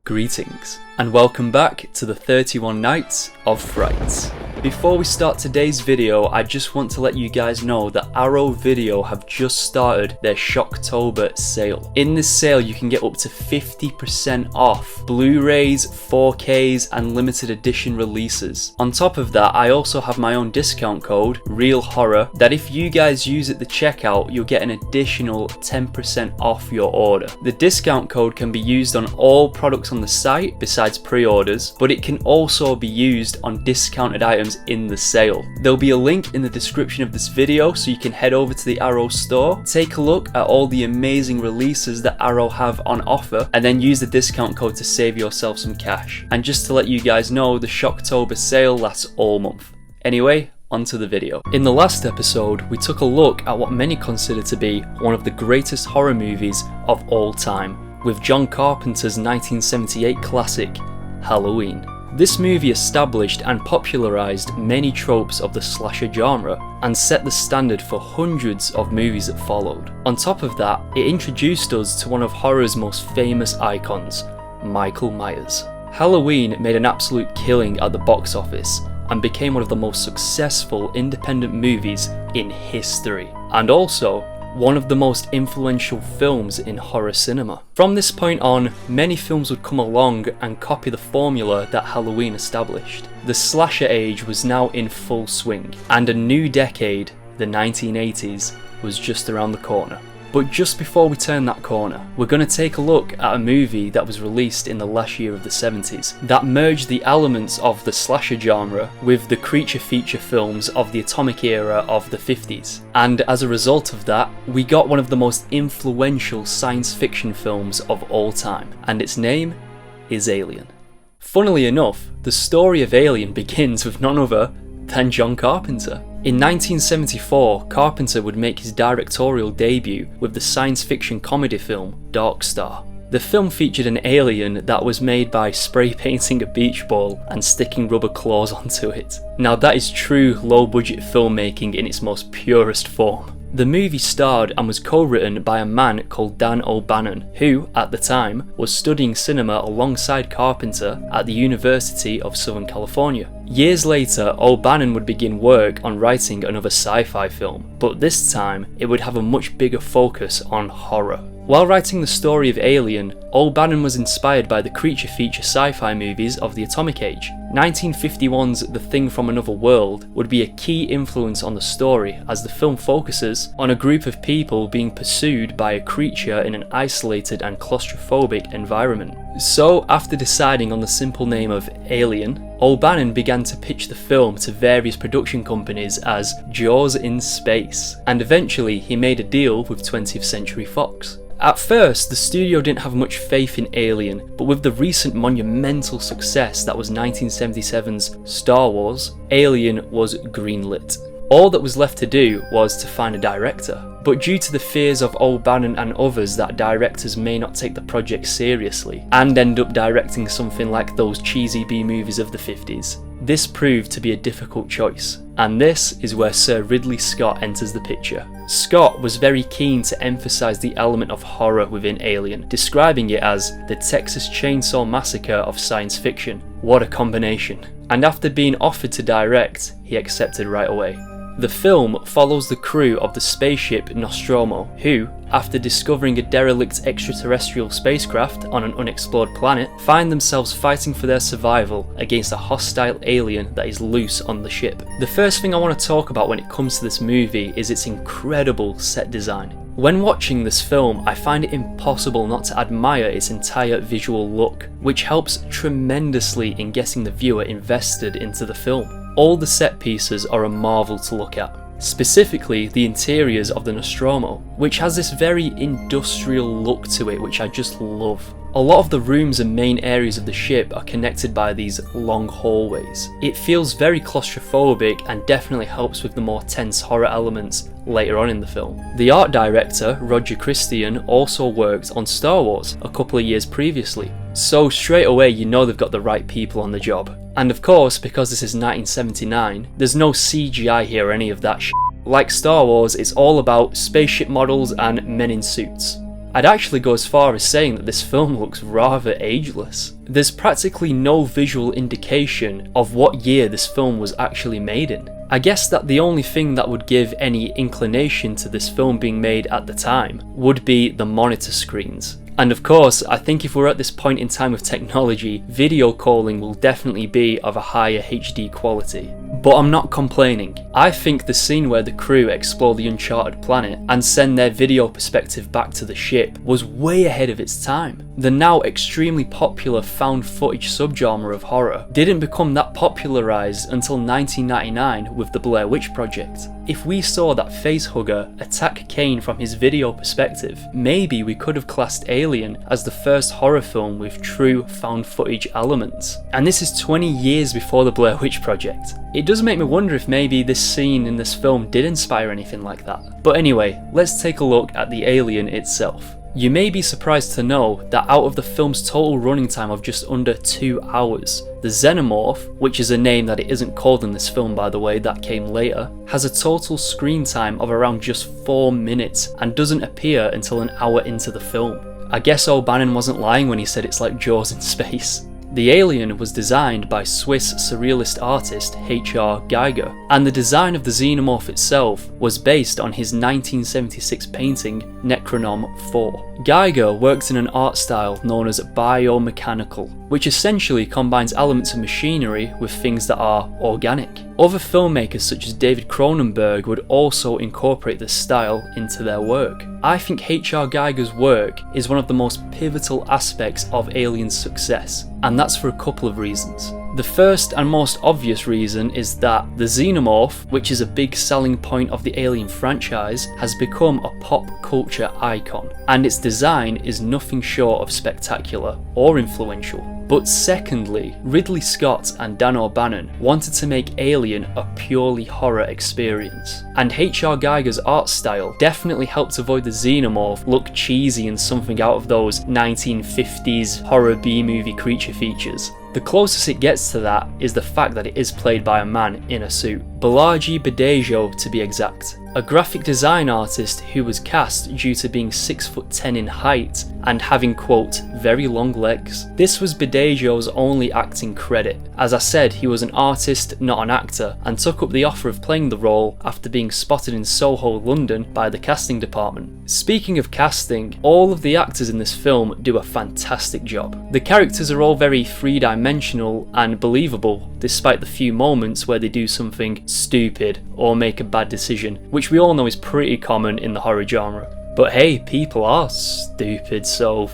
Greetings, and welcome back to the 31 Nights of Frights. Before we start today's video, I just want to let you guys know that Arrow Video have just started their 𝙎𝙬𝙊𝙀 sale. In this sale, you can get up to 50% off Blu-rays, 4Ks, and limited edition releases. On top of that, I also have my own discount code, 𝑅EALHORROR, that if you guys use at the checkout, you'll get an additional 10% off your order. The discount code can be used on all products on the site besides pre-orders, but it can also be used on discounted items in the sale. There'll be a link in the description of this video so you can head over to the Arrow store, take a look at all the amazing releases that Arrow have on offer, and then use the discount code to save yourself some cash. And just to let you guys know, the 𝙎𝙬𝙊𝙀 sale lasts all month. Anyway, onto the video. In the last episode, we took a look at what many consider to be one of the greatest horror movies of all time, with John Carpenter's 1978 classic, Halloween. This movie established and popularised many tropes of the slasher genre and set the standard for hundreds of movies that followed. On top of that, it introduced us to one of horror's most famous icons, Michael Myers. Halloween made an absolute killing at the box office and became one of the most successful independent movies in history, and also one of the most influential films in horror cinema. From this point on, many films would come along and copy the formula that Halloween established. The slasher age was now in full swing, and a new decade, the 1980s, was just around the corner. But just before we turn that corner, we're going to take a look at a movie that was released in the last year of the 70s that merged the elements of the slasher genre with the creature feature films of the atomic era of the 50s. And as a result of that, we got one of the most influential science fiction films of all time, and its name is Alien. Funnily enough, the story of Alien begins with none other than John Carpenter. In 1974, Carpenter would make his directorial debut with the science fiction comedy film Dark Star. The film featured an alien that was made by spray painting a beach ball and sticking rubber claws onto it. Now that is true low budget filmmaking in its most purest form. The movie starred and was co-written by a man called Dan O'Bannon, who, at the time, was studying cinema alongside Carpenter at the University of Southern California. Years later, O'Bannon would begin work on writing another sci-fi film, but this time it would have a much bigger focus on horror. While writing the story of Alien, O'Bannon was inspired by the creature feature sci-fi movies of the atomic age. 1951's The Thing from Another World would be a key influence on the story, as the film focuses on a group of people being pursued by a creature in an isolated and claustrophobic environment. So, after deciding on the simple name of Alien, O'Bannon began to pitch the film to various production companies as Jaws in Space, and eventually he made a deal with 20th Century Fox. At first, the studio didn't have much faith in Alien, but with the recent monumental success that was 1977's Star Wars, Alien was greenlit. All that was left to do was to find a director. But due to the fears of O'Bannon and others that directors may not take the project seriously and end up directing something like those cheesy B-movies of the 50s, this proved to be a difficult choice. And this is where Sir Ridley Scott enters the picture. Scott was very keen to emphasise the element of horror within Alien, describing it as the Texas Chainsaw Massacre of science fiction. What a combination. And after being offered to direct, he accepted right away. The film follows the crew of the spaceship Nostromo, who, after discovering a derelict extraterrestrial spacecraft on an unexplored planet, find themselves fighting for their survival against a hostile alien that is loose on the ship. The first thing I want to talk about when it comes to this movie is its incredible set design. When watching this film, I find it impossible not to admire its entire visual look, which helps tremendously in getting the viewer invested into the film. All the set pieces are a marvel to look at, specifically the interiors of the Nostromo, which has this very industrial look to it which I just love. A lot of the rooms and main areas of the ship are connected by these long hallways. It feels very claustrophobic and definitely helps with the more tense horror elements later on in the film. The art director, Roger Christian, also worked on Star Wars a couple of years previously, so straight away you know they've got the right people on the job. And of course, because this is 1979, there's no CGI here or any of that shit. Like Star Wars, it's all about spaceship models and men in suits. I'd actually go as far as saying that this film looks rather ageless. There's practically no visual indication of what year this film was actually made in. I guess that the only thing that would give any inclination to this film being made at the time would be the monitor screens. And of course, I think if we're at this point in time with technology, video calling will definitely be of a higher HD quality. But I'm not complaining. I think the scene where the crew explore the uncharted planet and send their video perspective back to the ship was way ahead of its time. The now extremely popular found footage subgenre of horror didn't become that popularised until 1999 with the Blair Witch Project. If we saw that facehugger attack Kane from his video perspective, maybe we could have classed Alien as the first horror film with true found footage elements. And this is 20 years before the Blair Witch Project. It does make me wonder if maybe this scene in this film did inspire anything like that. But anyway, let's take a look at the alien itself. You may be surprised to know that out of the film's total running time of just under 2 hours, the Xenomorph, which is a name that it isn't called in this film by the way, that came later, has a total screen time of around just 4 minutes and doesn't appear until an hour into the film. I guess O'Bannon wasn't lying when he said it's like Jaws in space. The alien was designed by Swiss surrealist artist 𝙎𝙃𝙍𝙍, and the design of the xenomorph itself was based on his 1976 painting Necronom 4. Giger worked in an art style known as biomechanical, which essentially combines elements of machinery with things that are organic. Other filmmakers such as David Cronenberg would also incorporate this style into their work. I think 𝙎𝙃𝙍𝙍's work is one of the most pivotal aspects of Alien's success, and that's for a couple of reasons. The first and most obvious reason is that the Xenomorph, which is a big selling point of the Alien franchise, has become a pop culture icon, and its design is nothing short of spectacular or influential. But secondly, Ridley Scott and Dan O'Bannon wanted to make Alien a purely horror experience, and 𝙎𝙃𝙍𝙍's art style definitely helped avoid the Xenomorph look cheesy and something out of those 1950s horror B-movie creature features. The closest it gets to that is the fact that it is played by a man in a suit, 𝘼𝙍𝙍𝙍 to be exact, a graphic design artist who was cast due to being 6'10" in height and having quote, very long legs. This was 𝘼𝙍𝙍's only acting credit. As I said, he was an artist, not an actor, and took up the offer of playing the role after being spotted in Soho, London by the casting department. Speaking of casting, all of the actors in this film do a fantastic job. The characters are all very three-dimensional and believable, despite the few moments where they do something stupid or make a bad decision, which we all know is pretty common in the horror genre. But hey, people are stupid, so...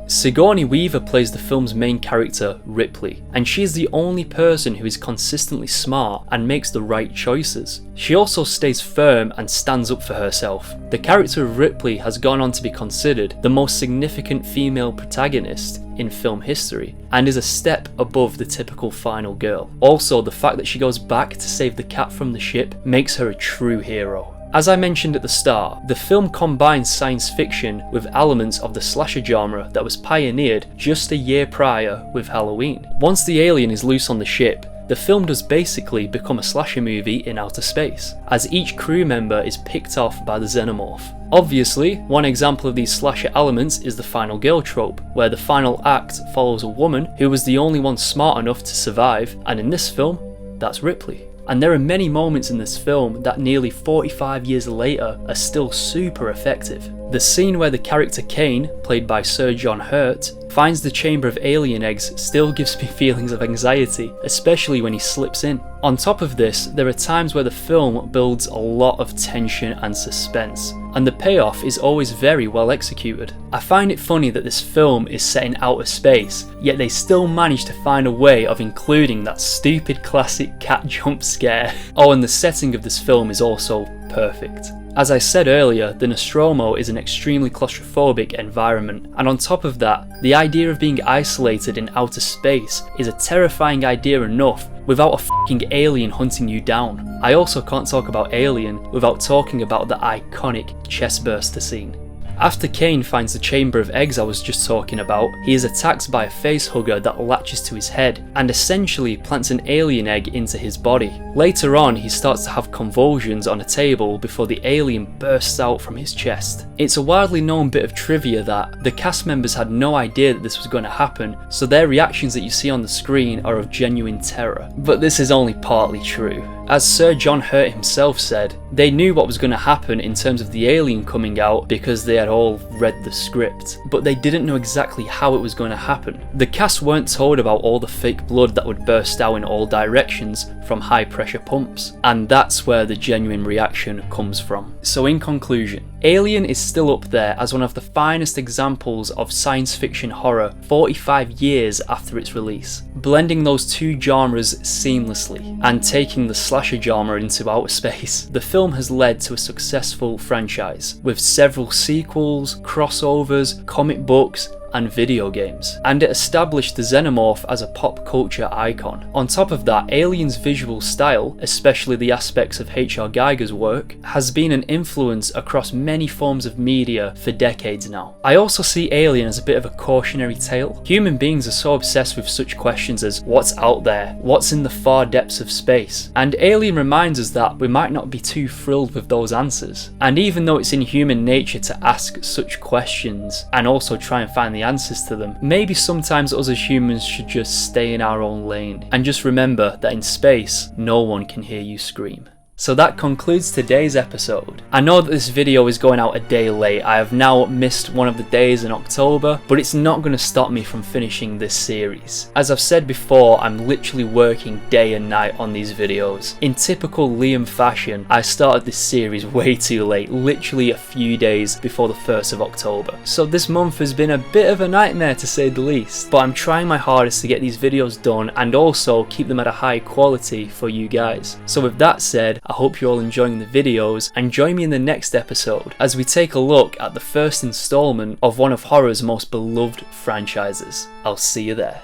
Sigourney Weaver plays the film's main character, Ripley, and she is the only person who is consistently smart and makes the right choices. She also stays firm and stands up for herself. The character of Ripley has gone on to be considered the most significant female protagonist in film history, and is a step above the typical final girl. Also, the fact that she goes back to save the cat from the ship makes her a true hero. As I mentioned at the start, the film combines science fiction with elements of the slasher genre that was pioneered just a year prior with Halloween. Once the alien is loose on the ship, the film does basically become a slasher movie in outer space, as each crew member is picked off by the Xenomorph. Obviously, one example of these slasher elements is the final girl trope, where the final act follows a woman who was the only one smart enough to survive, and in this film, that's Ripley. And there are many moments in this film that nearly 45 years later are still super effective. The scene where the character Kane, played by Sir John Hurt, finds the chamber of alien eggs still gives me feelings of anxiety, especially when he slips in. On top of this, there are times where the film builds a lot of tension and suspense, and the payoff is always very well executed. I find it funny that this film is set in outer space, yet they still manage to find a way of including that stupid classic cat jump scare. Oh, and the setting of this film is also perfect. As I said earlier, the Nostromo is an extremely claustrophobic environment, and on top of that, the idea of being isolated in outer space is a terrifying idea enough without a fucking alien hunting you down. I also can't talk about Alien without talking about the iconic chestburster scene. After Kane finds the chamber of eggs I was just talking about, he is attacked by a facehugger that latches to his head and essentially plants an alien egg into his body. Later on, he starts to have convulsions on a table before the alien bursts out from his chest. It's a widely known bit of trivia that the cast members had no idea that this was going to happen, so their reactions that you see on the screen are of genuine terror. But this is only partly true. As Sir John Hurt himself said, they knew what was going to happen in terms of the alien coming out because they had all read the script, but they didn't know exactly how it was going to happen. The cast weren't told about all the fake blood that would burst out in all directions from high pressure pumps, and that's where the genuine reaction comes from. So in conclusion, Alien is still up there as one of the finest examples of science fiction horror 45 years after its release, blending those two genres seamlessly and taking the slasher genre into outer space. The film has led to a successful franchise with several sequels, crossovers, comic books, and video games, and it established the xenomorph as a pop culture icon. On top of that, Alien's visual style, especially the aspects of H.R. Giger's work, has been an influence across many forms of media for decades now. I also see Alien as a bit of a cautionary tale. Human beings are so obsessed with such questions as what's out there, what's in the far depths of space, and Alien reminds us that we might not be too thrilled with those answers. And even though it's in human nature to ask such questions and also try and find the answers to them, maybe sometimes us as humans should just stay in our own lane and just remember that in space no one can hear you scream. So that concludes today's episode. I know that this video is going out a day late. I have now missed one of the days in October, but it's not going to stop me from finishing this series. As I've said before, I'm literally working day and night on these videos. In typical Liam fashion, I started this series way too late, literally a few days before the 1st of October. So this month has been a bit of a nightmare to say the least, but I'm trying my hardest to get these videos done and also keep them at a high quality for you guys. So with that said, I hope you're all enjoying the videos, and join me in the next episode as we take a look at the first installment of one of horror's most beloved franchises. I'll see you there.